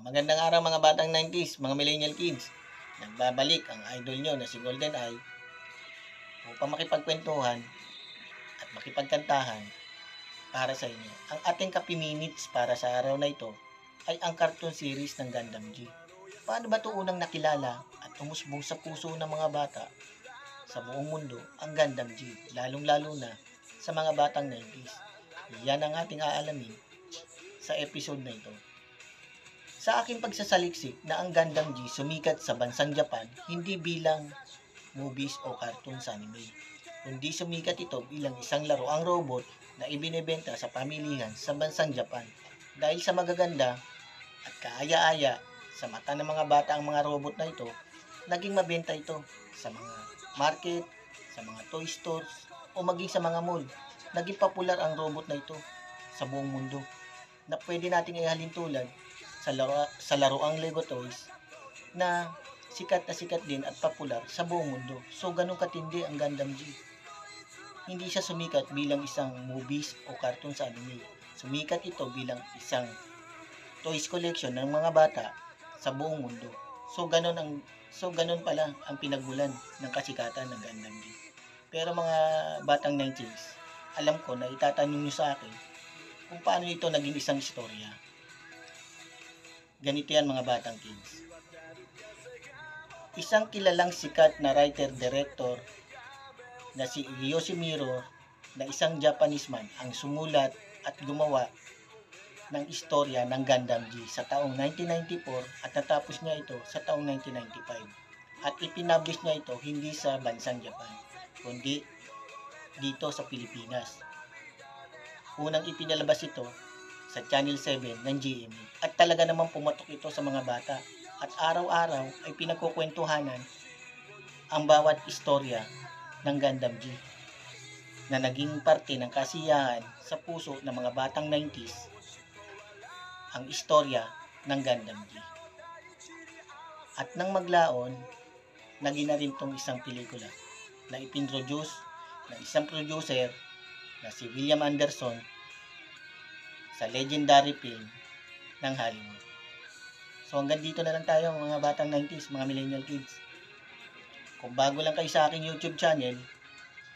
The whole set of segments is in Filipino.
Magandang araw mga batang 90s, mga millennial kids. Nagbabalik ang idol nyo na si Golden Eye upang makipagkwentuhan at makipagkantahan para sa inyo. Ang ating Kape Minutes para sa araw na ito ay ang cartoon series ng Gundam G. Paano ba ito unang nakilala at umusbong sa puso ng mga bata sa buong mundo ang Gundam G, lalong-lalo na sa mga batang 90s? Yan ang ating aalamin sa episode na ito. Sa aking pagsasaliksik na ang Gundam G sumikat sa bansang Japan hindi bilang movies o cartoon sa anime, kundi sumikat ito bilang isang laruang robot na ibinebenta sa pamilihan sa bansang Japan. Dahil sa magaganda at kaaya-aya sa mata ng mga bata ang mga robot na ito, naging mabenta ito sa mga market, sa mga toy stores, o maging sa mga mall. Naging popular ang robot na ito sa buong mundo na pwede nating ihalin tulad sa laruang Lego Toys na sikat din at popular sa buong mundo. So, ganun katindi ang Gundam G. Hindi siya sumikat bilang isang movies o cartoon sa anime. Sumikat ito bilang isang toys collection ng mga bata sa buong mundo. So, ganun pala ang pinagmulan ng kasikatan ng Gundam G. Pero mga batang 90s, alam ko na itatanong nyo sa akin kung paano ito naging isang istorya. Ganito yan mga batang kids. Isang kilalang sikat na writer-director na si Yoshimiro na isang Japanese man ang sumulat at gumawa ng istorya ng Gundam G sa taong 1994 at natapos niya ito sa taong 1995. At ipinablish niya ito hindi sa bansang Japan, kundi dito sa Pilipinas. Unang ipinalabas ito sa Channel 7 ng GMA. At talaga namang pumatok ito sa mga bata. At araw-araw ay pinagkukwentuhanan ang bawat istorya ng Gundam G na naging parte ng kasiyahan sa puso ng mga batang 90s ang istorya ng Gundam G. At nang maglaon, naging na rin itong isang pelikula na ipintroduce ng isang producer na si William Anderson sa legendary film ng Hollywood. So hanggang dito na lang tayo mga batang 90s, mga millennial kids. Kung bago lang kayo sa aking YouTube channel,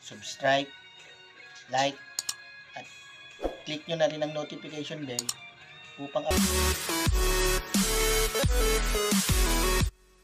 subscribe, like, at click nyo na rin ang notification bell upang